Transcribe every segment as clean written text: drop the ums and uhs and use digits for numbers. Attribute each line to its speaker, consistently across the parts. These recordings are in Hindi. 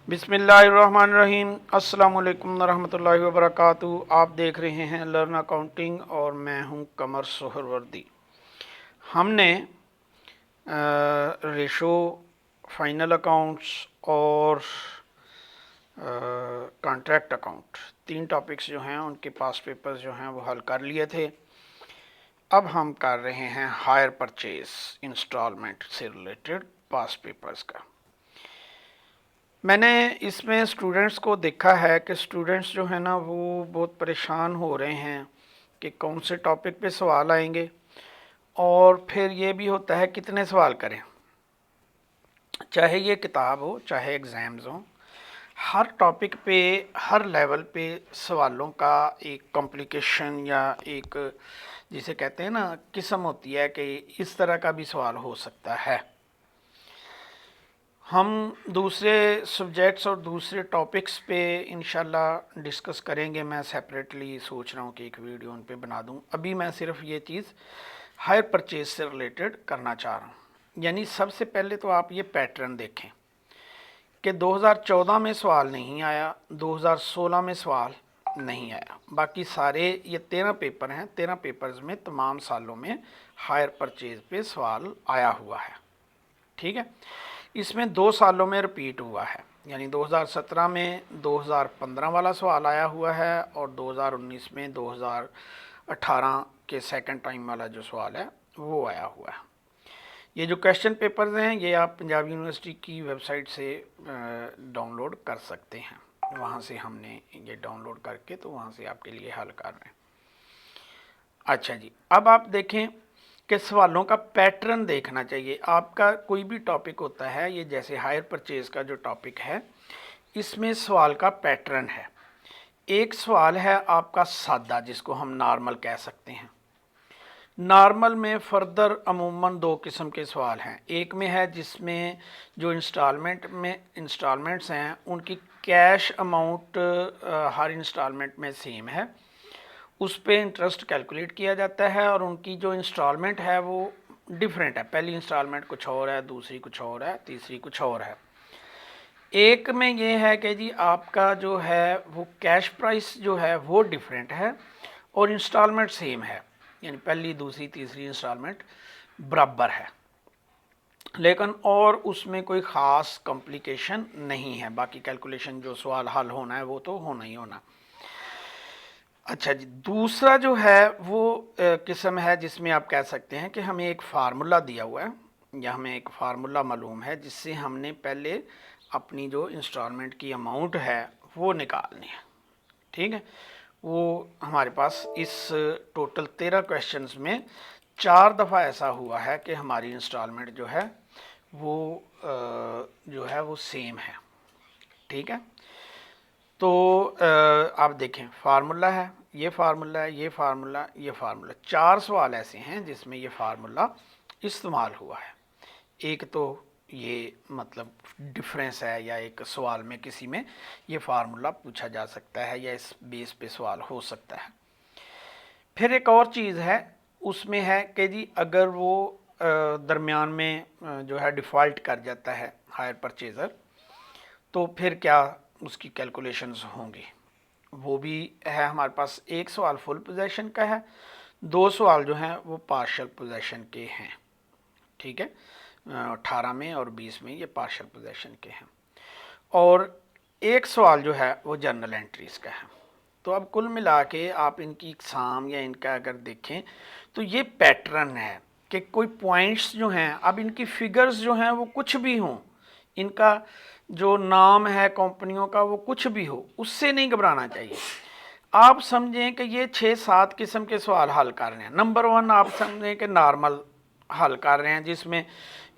Speaker 1: बिस्मिल्लाहिर्रहमानिर्रहीम। अस्सलाम वालेकुम रहमतुल्लाहि व बरकातुहू। आप देख रहे हैं लर्न अकाउंटिंग और मैं हूं कमर सोहरवर्दी। हमने रेशो, फाइनल अकाउंट्स और कॉन्ट्रैक्ट अकाउंट, तीन टॉपिक्स जो हैं उनके पास पेपर्स जो हैं वो हल कर लिए थे। अब हम कर रहे हैं हायर परचेज इंस्टॉलमेंट से रिलेटेड पास पेपर्स का। मैंने इसमें स्टूडेंट्स को देखा है कि स्टूडेंट्स जो है ना वो बहुत परेशान हो रहे हैं कि कौन से टॉपिक पे सवाल आएंगे, और फिर ये भी होता है कितने सवाल करें। चाहे ये किताब हो चाहे एग्ज़ाम्स हो, हर टॉपिक पे हर लेवल पे सवालों का एक कॉम्प्लिकेशन या एक जिसे कहते हैं ना किस्म होती है कि इस तरह का भी सवाल हो सकता है। हम दूसरे सब्जेक्ट्स और दूसरे टॉपिक्स पे इंशाल्लाह डिस्कस करेंगे। मैं सेपरेटली सोच रहा हूँ कि एक वीडियो उन पे बना दूँ। अभी मैं सिर्फ ये चीज़ हायर परचेज से रिलेटेड करना चाह रहा हूँ। यानी सबसे पहले तो आप ये पैटर्न देखें कि 2014 में सवाल नहीं आया, 2016 में सवाल नहीं आया, बाकी सारे ये 13 पेपर हैं, 13 पेपर्स में तमाम सालों में हायर परचेज पे सवाल आया हुआ है। ठीक है, इसमें 2 सालों में रिपीट हुआ है, यानी 2017 में 2015 वाला सवाल आया हुआ है और 2019 में 2018 के सेकंड टाइम वाला जो सवाल है वो आया हुआ है। ये जो क्वेश्चन पेपर्स हैं ये आप पंजाब यूनिवर्सिटी की वेबसाइट से डाउनलोड कर सकते हैं। वहाँ से हमने ये डाउनलोड करके तो वहाँ से आपके लिए हल कर रहे हैं। अच्छा जी, अब आप देखें कि सवालों का पैटर्न देखना चाहिए। आपका कोई भी टॉपिक होता है, ये जैसे हायर परचेज का जो टॉपिक है इसमें सवाल का पैटर्न है। एक सवाल है आपका सादा, जिसको हम नॉर्मल कह सकते हैं। नॉर्मल में फर्दर अमूमन दो किस्म के सवाल हैं। एक में है जिसमें जो इंस्टॉलमेंट्स हैं उनकी कैश अमाउंट हर इंस्टॉलमेंट में सेम है, उस पर इंटरेस्ट कैलकुलेट किया जाता है और उनकी जो इंस्टॉलमेंट है वो डिफरेंट है। पहली इंस्टॉलमेंट कुछ और है, दूसरी कुछ और है, तीसरी कुछ और है। एक में ये है कि जी आपका जो है वो कैश प्राइस जो है वो डिफरेंट है और इंस्टॉलमेंट सेम है, यानी पहली दूसरी तीसरी इंस्टॉलमेंट बराबर है, लेकिन और उसमें कोई ख़ास कॉम्प्लिकेशन नहीं है। बाकी कैलकुलेशन जो सवाल हल होना है वो तो होना ही होना। अच्छा जी, दूसरा जो है वो किस्म है जिसमें आप कह सकते हैं कि हमें एक फार्मूला दिया हुआ है या हमें एक फार्मूला मालूम है जिससे हमने पहले अपनी जो इंस्टॉलमेंट की अमाउंट है वो निकालनी है। ठीक है, वो हमारे पास इस टोटल 13 क्वेश्चंस में 4 दफ़ा ऐसा हुआ है कि हमारी इंस्टॉलमेंट जो है वो सेम है। ठीक है, तो आप देखें फार्मूला है, ये फार्मूला है, ये फार्मूला, ये फार्मूला, 4 सवाल ऐसे हैं जिसमें ये फार्मूला इस्तेमाल हुआ है। एक तो ये मतलब डिफरेंस है या एक सवाल में किसी में ये फार्मूला पूछा जा सकता है या इस बेस पे सवाल हो सकता है। फिर एक और चीज़ है उसमें है कि जी अगर वो दरमियान में जो है डिफ़ॉल्ट कर जाता है हायर परचेज़र, तो फिर क्या उसकी कैलकुलेशंस होंगी, वो भी है हमारे पास। एक सवाल फुल पोजेशन का है, 2 सवाल जो हैं वो पार्शल पोजेशन के हैं। ठीक है, 18 में और 20 में ये पार्शल पोजेशन के हैं और एक सवाल जो है वो जर्नल एंट्रीज का है। तो अब कुल मिला के आप इनकी एग्ज़ाम या इनका अगर देखें तो ये पैटर्न है कि कोई पॉइंट्स जो हैं, अब इनकी फिगर्स जो हैं वो कुछ भी हों, इनका जो नाम है कंपनियों का वो कुछ भी हो, उससे नहीं घबराना चाहिए। आप समझें कि ये 6-7 किस्म के सवाल हल कर रहे हैं। नंबर 1 आप समझें कि नॉर्मल हल कर रहे हैं जिसमें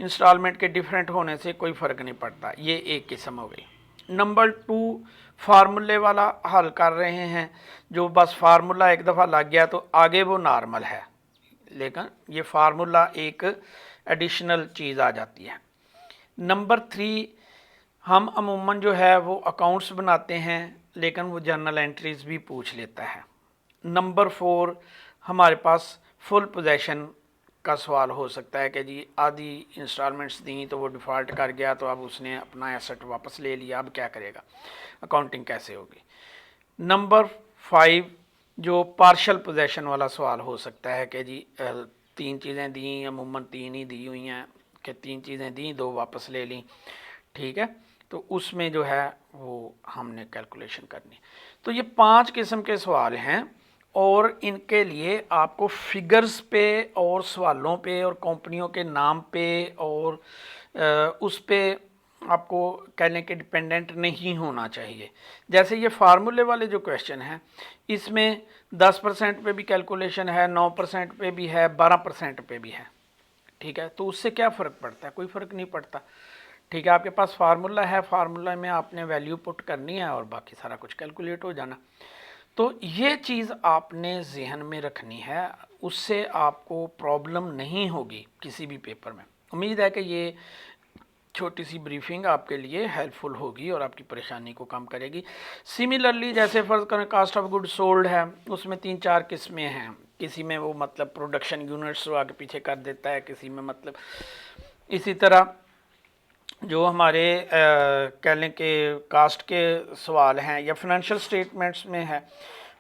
Speaker 1: इंस्टॉलमेंट के डिफरेंट होने से कोई फ़र्क नहीं पड़ता, ये एक किस्म हो गई। नंबर 2 फार्मूले वाला हल कर रहे हैं, जो बस फार्मूला एक दफ़ा लग गया तो आगे वो नॉर्मल है, लेकिन ये फार्मूला एक एडिशनल चीज़ आ जाती है। नंबर 3 हम अमूमन जो है वो अकाउंट्स बनाते हैं लेकिन वो जर्नल एंट्रीज भी पूछ लेता है। नंबर 4 हमारे पास फुल पोजेशन का सवाल हो सकता है कि जी आधी इंस्टॉलमेंट्स दी तो वो डिफ़ॉल्ट कर गया, तो अब उसने अपना एसेट वापस ले लिया, अब क्या करेगा, अकाउंटिंग कैसे होगी। नंबर 5 जो पार्शल पोजेशन वाला सवाल हो सकता है कि जी 3 चीज़ें दी, अमूमन 3 ही दी हुई हैं कि 3 चीज़ें दी, 2 वापस ले ली, ठीक है, तो उसमें जो है वो हमने कैलकुलेशन करनी। तो ये 5 किस्म के सवाल हैं और इनके लिए आपको फिगर्स पे और सवालों पे और कंपनियों के नाम पे और उस पे आपको कहने के डिपेंडेंट नहीं होना चाहिए। जैसे ये फार्मूले वाले जो क्वेश्चन हैं, इसमें 10% पे भी कैलकुलेशन है, 9% पे भी है, 12% पे भी है, ठीक है, तो उससे क्या फ़र्क पड़ता है, कोई फ़र्क नहीं पड़ता, ठीक है। आपके पास फार्मूला है, फार्मूला में आपने वैल्यू पुट करनी है और बाकी सारा कुछ कैलकुलेट हो जाना। तो ये चीज़ आपने जहन में रखनी है, उससे आपको प्रॉब्लम नहीं होगी किसी भी पेपर में। उम्मीद है कि ये छोटी सी ब्रीफिंग आपके लिए हेल्पफुल होगी और आपकी परेशानी को कम करेगी। सिमिलरली जैसे फ़र्ज़ करें कास्ट ऑफ गुड सोल्ड है, उसमें 3-4 किस्में हैं, किसी में वो मतलब प्रोडक्शन यूनिट्स को आगे पीछे कर देता है, किसी में मतलब इसी तरह जो हमारे कह लें कि कास्ट के सवाल हैं या फिनंशियल स्टेटमेंट्स में है,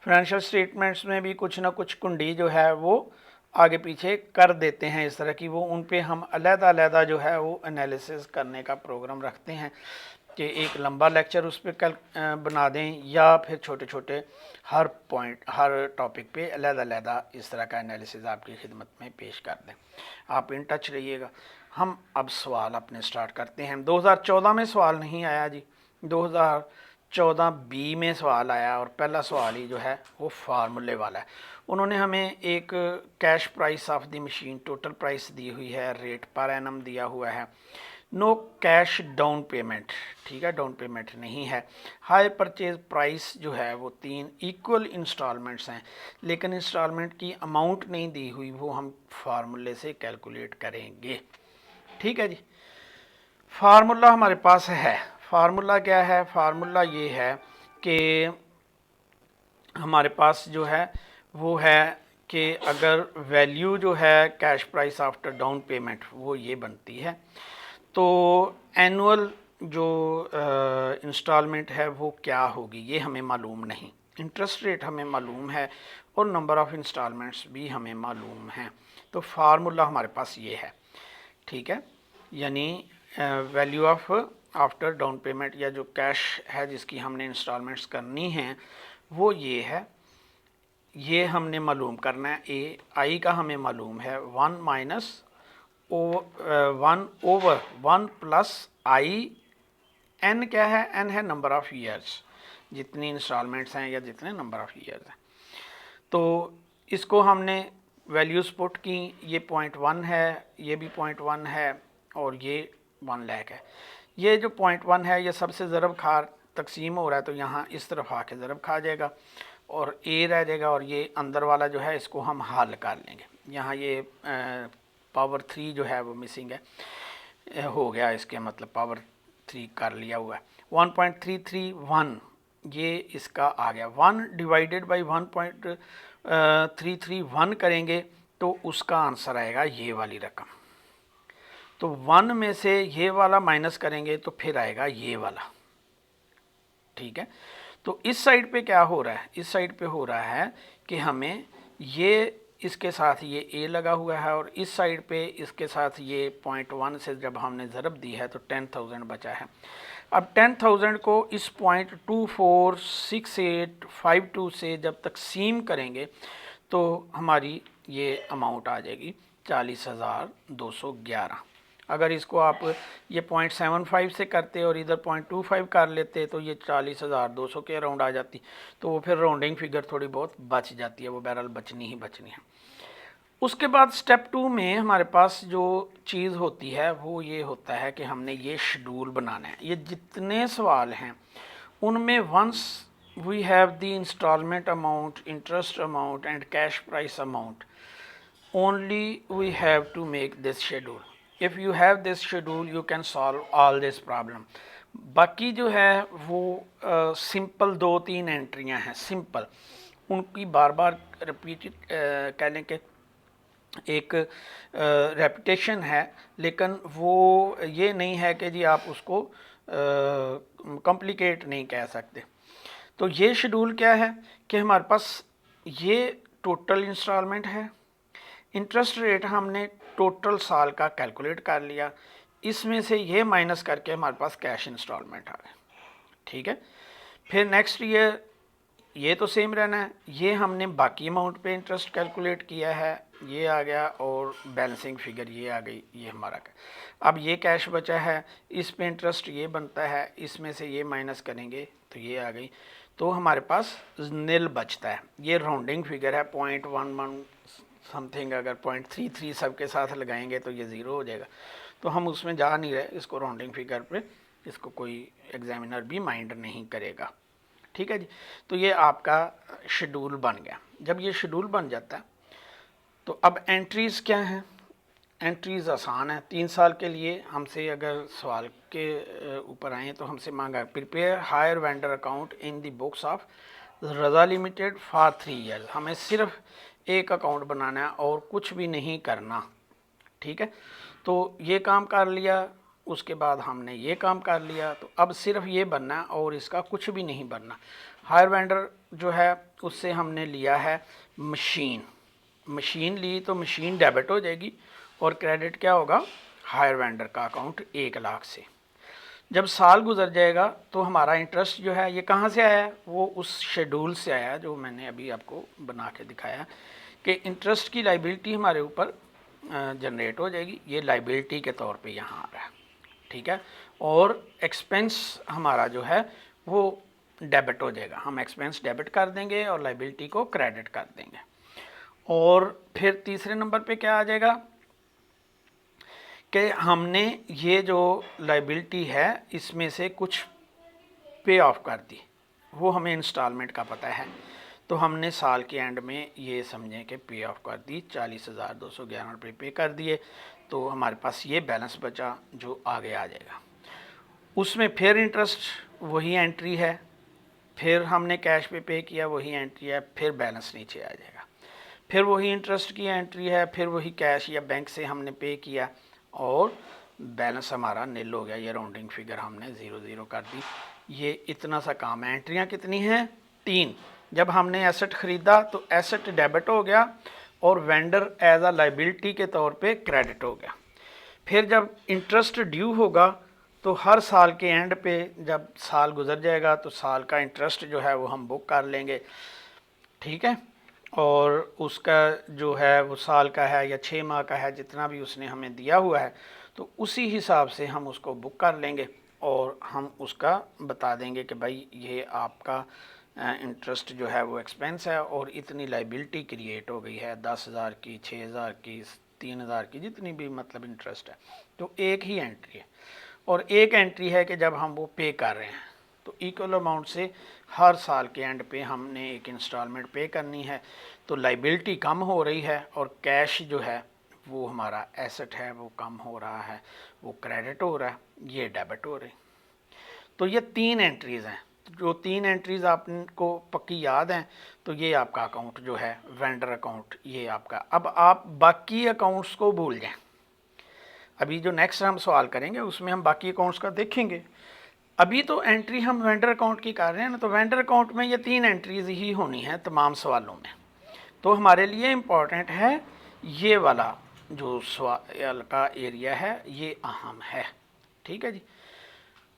Speaker 1: फिनंशियल स्टेटमेंट्स में भी कुछ ना कुछ कुंडी जो है वो आगे पीछे कर देते हैं इस तरह की, वो उन पे हम अलग-अलग जो है वो एनालिसिस करने का प्रोग्राम रखते हैं कि एक लंबा लेक्चर उस पर कल बना दें या फिर छोटे छोटे हर पॉइंट हर टॉपिक पे अलग-अलग इस तरह का एनालिसिस आपकी खिदमत में पेश कर दें। आप इन टच रहिएगा। हम अब सवाल अपने स्टार्ट करते हैं। 2014 में सवाल नहीं आया जी, 2014 बी में सवाल आया और पहला सवाल ही जो है वो फार्मूले वाला है। उन्होंने हमें एक cash price of the machine total price दी हुई है, रेट पर एनम दिया हुआ है, नो कैश डाउन पेमेंट, ठीक है, डाउन पेमेंट नहीं है, हाई परचेज प्राइस जो है वो 3 इक्वल इंस्टॉलमेंट्स हैं, लेकिन इंस्टॉलमेंट की अमाउंट नहीं दी हुई, वो हम फार्मूले से कैलकुलेट करेंगे, ठीक है जी। फार्मूला हमारे पास है, फार्मूला क्या है, फार्मूला ये है कि हमारे पास जो है वो है कि अगर वैल्यू जो है cash price after down payment वो ये बनती है, तो एनुअल जो इंस्टॉलमेंट है वो क्या होगी ये हमें मालूम नहीं, इंटरेस्ट रेट हमें मालूम है और नंबर ऑफ़ इंस्टॉलमेंट्स भी हमें मालूम हैं, तो फार्मूला हमारे पास ये है, ठीक है, यानी value of after down payment या जो कैश है जिसकी हमने इंस्टॉलमेंट्स करनी हैं वो ये है, ये हमने मालूम करना है। ए आई का हमें मालूम है 1 माइनस 1 ओवर 1 प्लस आई, एन क्या है, एन है नंबर ऑफ़ ईयर्स, जितनी इंस्टॉलमेंट्स हैं या जितने नंबर ऑफ़ ईयर्स हैं, तो इसको हमने वैल्यूज़ पुट की, ये 0.1 है, ये भी 0.1 है और ये 1 लाख है। ये जो 0.1 है ये सबसे ज़रब खा तकसीम हो रहा है, तो यहाँ इस तरफ आके ज़रब खा जाएगा और ए रह जाएगा और ये अंदर वाला जो है इसको हम हल कर लेंगे। यहाँ ये पावर 3 जो है वो मिसिंग है, हो गया, इसके मतलब पावर 3 कर लिया हुआ है। 1.331 ये इसका आ गया, 1 डिवाइडेड बाई 1.331 करेंगे तो उसका आंसर आएगा ये वाली रकम, तो 1 में से ये वाला माइनस करेंगे तो फिर आएगा ये वाला, ठीक है। तो इस साइड पे क्या हो रहा है, इस साइड पे हो रहा है कि हमें ये इसके साथ ये ए लगा हुआ है और इस साइड पे इसके साथ ये 0.1 से जब हमने ज़रब दी है तो 10,000 बचा है। अब 10,000 को इस 0.246852 से जब तकसीम करेंगे तो हमारी ये अमाउंट आ जाएगी 40,211। अगर इसको आप ये 0.75 से करते और इधर 0.25 कर लेते तो ये 40,200 के अराउंड आ जाती, तो वो फिर राउंडिंग फिगर थोड़ी बहुत बच जाती है, वो बहरहाल बचनी ही बचनी है। उसके बाद स्टेप 2 में हमारे पास जो चीज़ होती है वो ये होता है कि हमने ये शेड्यूल बनाना है। ये जितने सवाल हैं उनमें once we have the instalment amount, interest amount and cash price amount, only we have to make this schedule. If you have this schedule you can solve all this problem. बाकी जो है वो सिंपल 2-3 एंट्रियां हैं, सिंपल, उनकी बार बार रिपीटेड कह लें कि एक रेपुटेशन है, लेकिन वो ये नहीं है कि जी आप उसको कॉम्प्लिकेट नहीं कह सकते। तो ये शेड्यूल क्या है कि हमारे पास ये टोटल इंस्टॉलमेंट है, इंटरेस्ट रेट हमने टोटल साल का कैलकुलेट कर लिया, इसमें से ये माइनस करके हमारे पास कैश इंस्टॉलमेंट आ गए। ठीक है, फिर नेक्स्ट ईयर ये तो सेम रहना है, ये हमने बाकी अमाउंट पे इंटरेस्ट कैलकुलेट किया है, ये आ गया, और बैलेंसिंग फिगर ये आ गई, ये हमारा अब ये कैश बचा है, इस पे इंटरेस्ट ये बनता है, इसमें से ये माइनस करेंगे तो ये आ गई, तो हमारे पास नील बचता है। ये राउंडिंग फिगर है, 0.11 समथिंग, अगर 0.33 सबके साथ लगाएंगे तो ये ज़ीरो हो जाएगा, तो हम उसमें जा नहीं रहे, इसको राउंडिंग फिगर पे, इसको कोई एग्जामिनर भी माइंड नहीं करेगा। ठीक है जी, तो ये आपका शेड्यूल बन गया। जब ये शेड्यूल बन जाता है तो अब एंट्रीज़ क्या हैं? एंट्रीज़ आसान है। 3 साल के लिए हमसे अगर सवाल के ऊपर आए तो हमसे मांगा prepare higher vendor account in the books of Raza limited for 3 years. हमें सिर्फ एक अकाउंट बनाना है और कुछ भी नहीं करना। ठीक है, तो ये काम कर लिया, उसके बाद हमने ये काम कर लिया, तो अब सिर्फ ये बनना है और इसका कुछ भी नहीं बनना। हायर वेंडर जो है उससे हमने लिया है मशीन ली, तो मशीन डेबिट हो जाएगी और क्रेडिट क्या होगा? हायर वेंडर का अकाउंट 1 लाख से। जब साल गुजर जाएगा तो हमारा इंटरेस्ट जो है ये कहाँ से आया? वो उस शेड्यूल से आया जो मैंने अभी आपको बना के दिखाया कि इंटरेस्ट की लाइबिलिटी हमारे ऊपर जनरेट हो जाएगी, ये लाइबिलिटी के तौर पे यहाँ आ रहा है। ठीक है, और एक्सपेंस हमारा जो है वो डेबिट हो जाएगा, हम एक्सपेंस डेबिट कर देंगे और लाइबिलिटी को क्रेडिट कर देंगे। और फिर तीसरे नंबर पे क्या आ जाएगा कि हमने ये जो लाइबिलिटी है इसमें से कुछ पे ऑफ कर दी, वो हमें इंस्टॉलमेंट का पता है, तो हमने साल के एंड में ये समझें कि पे ऑफ कर दी, 40,211 रुपये पे कर दिए, तो हमारे पास ये बैलेंस बचा जो आगे आ जाएगा। उसमें फिर इंटरेस्ट वही एंट्री है, फिर हमने कैश पे किया वही एंट्री है, फिर बैलेंस नीचे आ जाएगा, फिर वही इंटरेस्ट की एंट्री है, फिर वही कैश या बैंक से हमने पे किया और बैलेंस हमारा नील हो गया। ये राउंडिंग फिगर हमने 0 कर दी। ये इतना सा काम है। एंट्रियाँ कितनी हैं? 3। जब हमने एसेट ख़रीदा तो एसेट डेबिट हो गया और वेंडर एज अ लाइबिलिटी के तौर पे क्रेडिट हो गया। फिर जब इंटरेस्ट ड्यू होगा तो हर साल के एंड पे जब साल गुजर जाएगा तो साल का इंटरेस्ट जो है वो हम बुक कर लेंगे। ठीक है, और उसका जो है वो साल का है या 6 माह का है, जितना भी उसने हमें दिया हुआ है, तो उसी हिसाब से हम उसको बुक कर लेंगे और हम उसका बता देंगे कि भाई ये आपका इंटरेस्ट जो है वो एक्सपेंस है और इतनी लाइबिलिटी क्रिएट हो गई है, 10,000 की, 6,000 की, 3,000 की, जितनी भी मतलब इंटरेस्ट है। तो एक ही एंट्री है और एक एंट्री है कि जब हम वो पे कर रहे हैं तो इक्वल अमाउंट से हर साल के एंड पे हमने एक इंस्टॉलमेंट पे करनी है, तो लाइबिलिटी कम हो रही है और कैश जो है वो हमारा एसेट है वो कम हो रहा है, वो क्रेडिट हो रहा है, ये डेबिट हो रही। तो ये 3 एंट्रीज़ हैं। जो 3 एंट्रीज़ आपको पक्की याद हैं तो ये आपका अकाउंट जो है वेंडर अकाउंट, ये आपका। अब आप बाकी अकाउंट्स को भूल जाएं, अभी जो नेक्स्ट हम सवाल करेंगे उसमें हम बाकी अकाउंट्स का देखेंगे। अभी तो एंट्री हम वेंडर अकाउंट की कर रहे हैं ना, तो वेंडर अकाउंट में ये 3 एंट्रीज ही होनी है तमाम सवालों में। तो हमारे लिए इम्पॉर्टेंट है ये वाला जो सवाल का एरिया है, ये अहम है। ठीक है जी,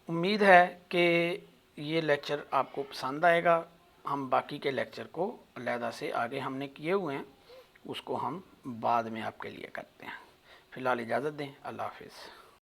Speaker 1: उम्मीद है कि ये लेक्चर आपको पसंद आएगा। हम बाकी के लेक्चर को अलहदा से आगे हमने किए हुए हैं, उसको हम बाद में आपके लिए करते हैं। फ़िलहाल इजाज़त दें, अल्लाह हाफिज़।